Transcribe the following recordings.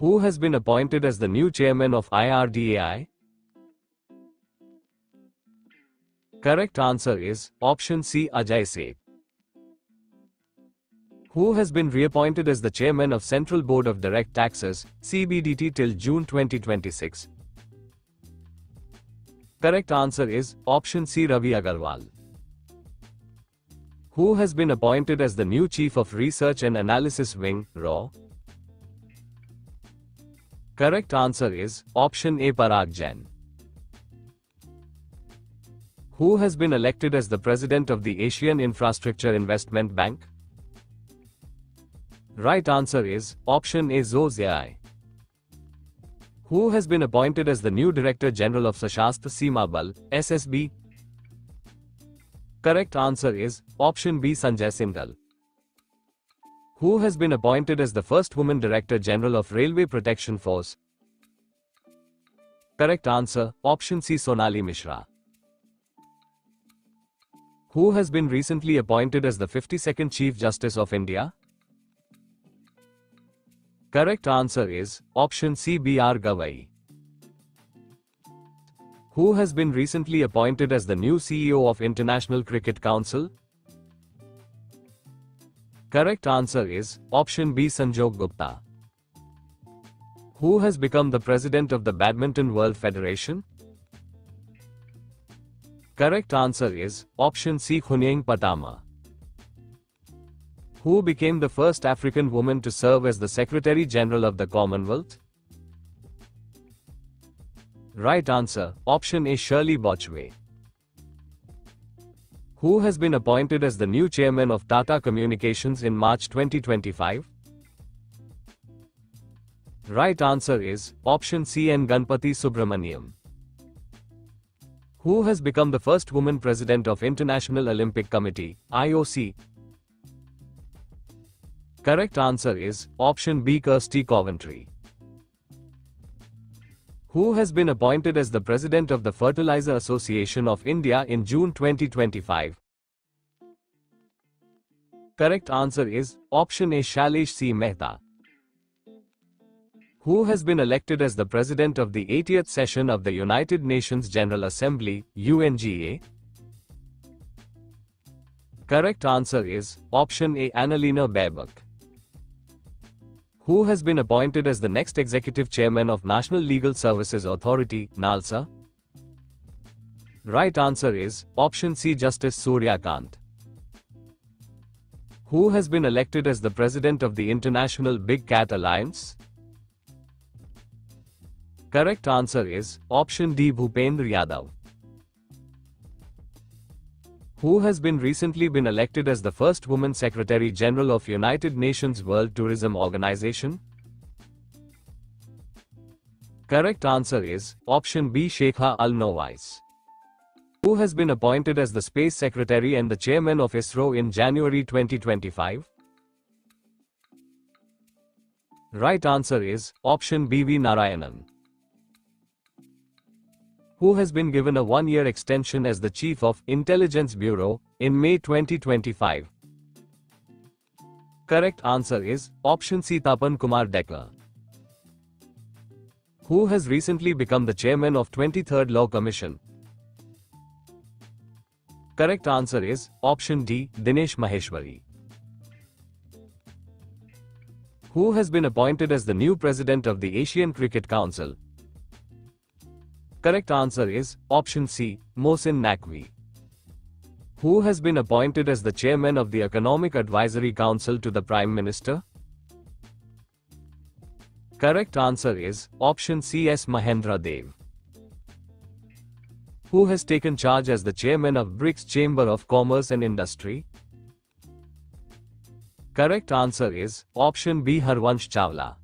Who has been appointed as the new chairman of IRDAI? Correct answer is option C, Ajay Seth. Who has been reappointed as the chairman of Central Board of Direct Taxes, CBDT till June 2026? Correct answer is option C, Ravi Agarwal. Who has been appointed as the new Chief of Research and Analysis Wing, RAW? Correct answer is option A, Parag Jain. Who has been elected as the president of the Asian Infrastructure Investment Bank? Right answer is option A, Zhou Ziyai. Who has been appointed as the new Director General of Sashastra Seema Bal, SSB? Correct answer is option B, Sanjay Singhal. Who has been appointed as the first woman Director General of Railway Protection Force? Correct answer option C, Sonali Mishra. Who has been recently appointed as the 52nd Chief Justice of India? Correct answer is option C, B.R. Gavai. Who has been recently appointed as the new CEO of International Cricket Council? Correct answer is option B, Sanjog Gupta. Who has become the president of the Badminton World Federation? Correct answer is option C, Khunyeng Patama. Who became the first African woman to serve as the Secretary General of the Commonwealth? Right answer option A, Shirley Botchway. Who has been appointed as the new chairman of Tata Communications in March 2025? Right answer is option C, N. Ganpati Subramaniam. Who has become the first woman president of International Olympic Committee, IOC? Correct answer is option B, Kirsty Coventry. Who has been appointed as the president of the Fertilizer Association of India in June 2025? Correct answer is option A, Shailesh C. Mehta. Who has been elected as the president of the 80th session of the United Nations General Assembly, UNGA? Correct answer is option A, Annalena Baerbock. Who has been appointed as the next executive chairman of National Legal Services Authority, NALSA? Right answer is option C, Justice Surya Kant. Who has been elected as the president of the International Big Cat Alliance? Correct answer is option D, Bhupendra Yadav. Who has been recently been elected as the first woman Secretary General of United Nations World Tourism Organization? Correct answer is option B, Sheikha Al-Nowais. Who has been appointed as the Space Secretary and the Chairman of ISRO in January 2025? Right answer is option B, V. Narayanan. Who has been given a one-year extension as the Chief of Intelligence Bureau in May 2025? Correct answer is option C, Tapan Kumar Dekla. Who has recently become the chairman of 23rd Law Commission? Correct answer is option D, Dinesh Maheshwari. Who has been appointed as the new president of the Asian Cricket Council? Correct answer is option C, Mohsin Naqvi. Who has been appointed as the chairman of the Economic Advisory Council to the Prime Minister? Correct answer is option C, S. Mahendra Dev. Who has taken charge as the chairman of BRICS Chamber of Commerce and Industry? Correct answer is option B, Harvansh Chawla.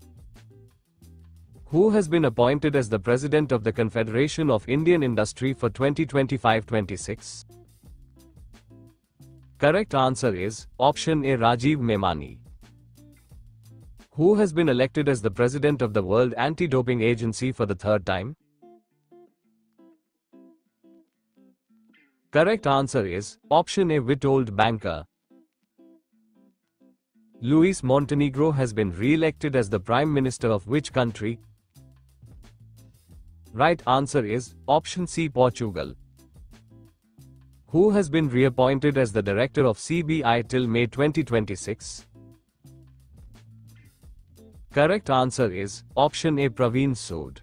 Who has been appointed as the president of the Confederation of Indian Industry for 2025-26? Correct answer is option A, Rajiv Memani. Who has been elected as the president of the World Anti-Doping Agency for the third time? Correct answer is option A, Witold Banker. Luis Montenegro has been re-elected as the Prime Minister of which country? Right answer is option C, Portugal. Who has been reappointed as the Director of CBI till May 2026? Correct answer is option A, Praveen Sood.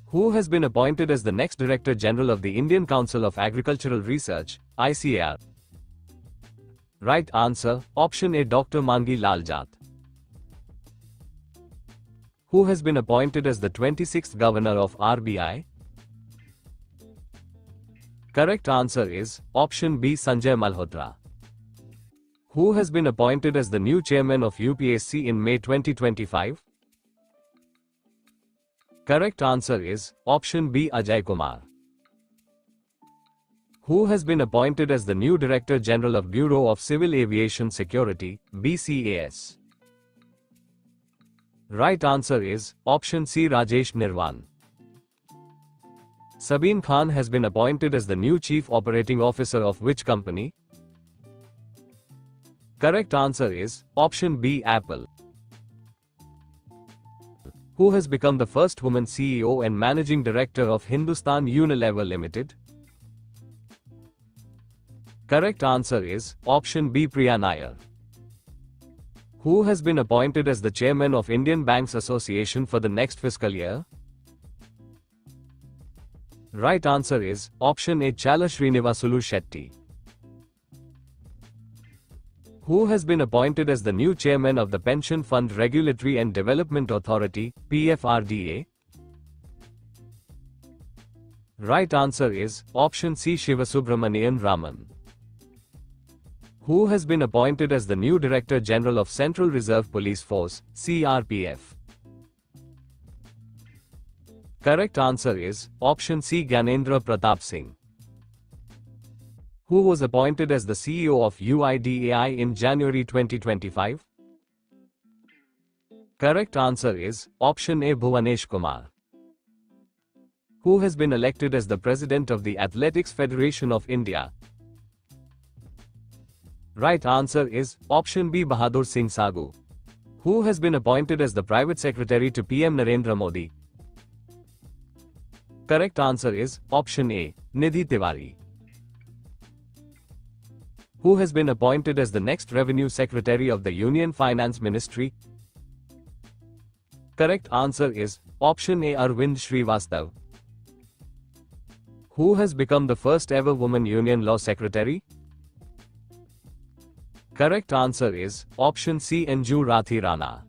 Who has been appointed as the next Director General of the Indian Council of Agricultural Research, ICAR? Right answer, option A, Dr. Mangi Lal Jat. Who has been appointed as the 26th Governor of RBI? Correct answer is option B, Sanjay Malhotra. Who has been appointed as the new Chairman of UPSC in May 2025? Correct answer is option B, Ajay Kumar. Who has been appointed as the new Director General of Bureau of Civil Aviation Security, BCAS? Right answer is option C, Rajesh Nirwan. Sabeen Khan has been appointed as the new Chief Operating Officer of which company? Correct answer is option B, Apple. Who has become the first woman CEO and Managing Director of Hindustan Unilever Limited? Correct answer is option B, Priya Nair. Who has been appointed as the Chairman of Indian Banks Association for the next fiscal year? Right answer is option A, Chala Srinivasulu Shetty. Who has been appointed as the new Chairman of the Pension Fund Regulatory and Development Authority, PFRDA? Right answer is option C, Shivasubramanian Raman. Who has been appointed as the new Director General of Central Reserve Police Force, CRPF? Correct answer is option C, Gyanendra Pratap Singh. Who was appointed as the CEO of UIDAI in January 2025? Correct answer is option A, Bhuvanesh Kumar. Who has been elected as the President of the Athletics Federation of India? Right answer is option B, Bahadur Singh Sagu. Who has been appointed as the Private Secretary to PM Narendra Modi? Correct answer is option A, Nidhi Tiwari. Who has been appointed as the next Revenue Secretary of the Union Finance Ministry? Correct answer is option A, Arvind Srivastav. Who has become the first ever woman Union Law Secretary? Correct answer is option C, Anju Rathi Rana.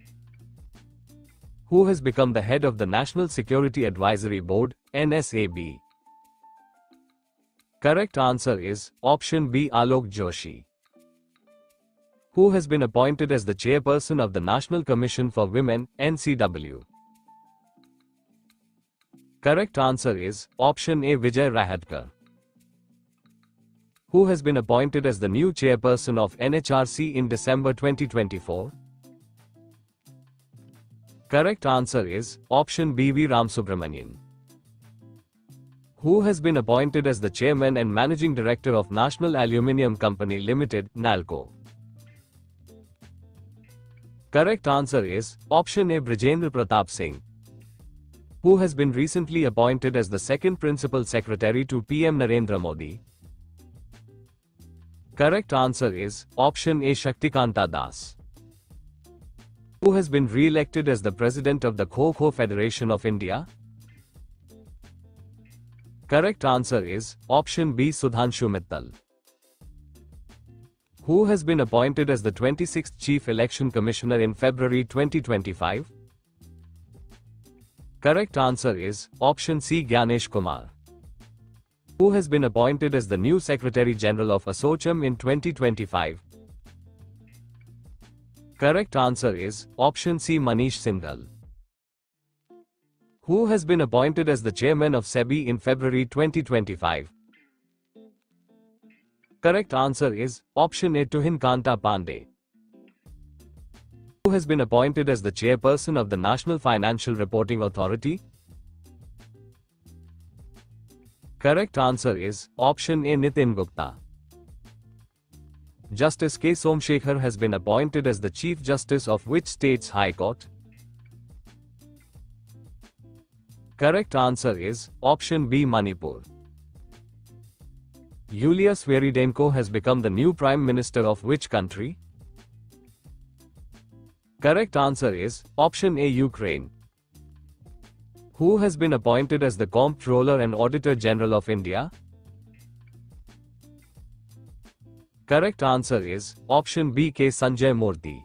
Who has become the head of the National Security Advisory Board, NSAB? Correct answer is option B, Alok Joshi. Who has been appointed as the chairperson of the National Commission for Women, NCW? Correct answer is option A, Vijay Rahatkar. Who has been appointed as the new chairperson of NHRC in December 2024? Correct answer is option B, V. Ramsubramanian. Who has been appointed as the Chairman and Managing Director of National Aluminium Company Limited, NALCO? Correct answer is option A, Brijendra Pratap Singh. Who has been recently appointed as the second Principal Secretary to PM Narendra Modi? Correct answer is option A, Shaktikanta Das. Who has been re-elected as the President of the Kho-Kho Federation of India? Correct answer is option B, Sudhanshu Mittal. Who has been appointed as the 26th Chief Election Commissioner in February 2025? Correct answer is option C, Gyanesh Kumar. Who has been appointed as the new Secretary General of ASSOCHAM in 2025? Correct answer is option C, Manish Sindhal. Who has been appointed as the Chairman of SEBI in February 2025? Correct answer is option A, Tuhin Kanta Pandey. Who has been appointed as the Chairperson of the National Financial Reporting Authority? Correct answer is option A, Nitin Gupta. Justice K. Somshekhar has been appointed as the Chief Justice of which state's High Court? Correct answer is option B, Manipur. Yulia Sviridenko has become the new Prime Minister of which country? Correct answer is option A, Ukraine. Who has been appointed as the Comptroller and Auditor General of India? Correct answer is option B, K. Sanjay Murthy.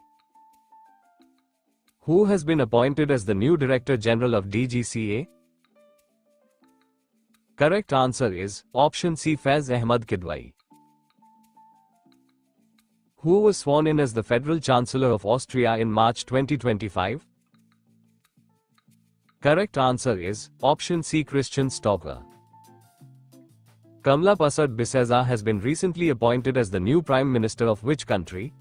Who has been appointed as the new Director General of DGCA? Correct answer is option C, Faiz Ahmad Kidwai. Who was sworn in as the Federal Chancellor of Austria in March 2025? Correct answer is option C, Christian Stocker. Kamla Prasad Bisesa has been recently appointed as the new Prime Minister of which country?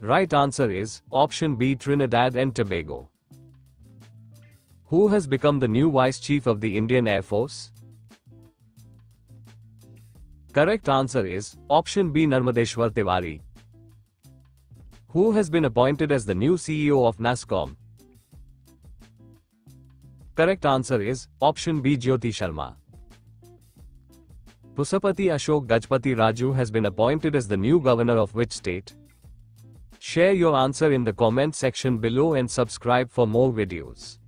Right answer is option B, Trinidad and Tobago. Who has become the new Vice Chief of the Indian Air Force? Correct answer is option B, Narmadeshwar Tiwari. Who has been appointed as the new CEO of NASSCOM? Correct answer is option B, Jyoti Sharma. Pusapati Ashok Gajpati Raju has been appointed as the new governor of which state? Share your answer in the comment section below and subscribe for more videos.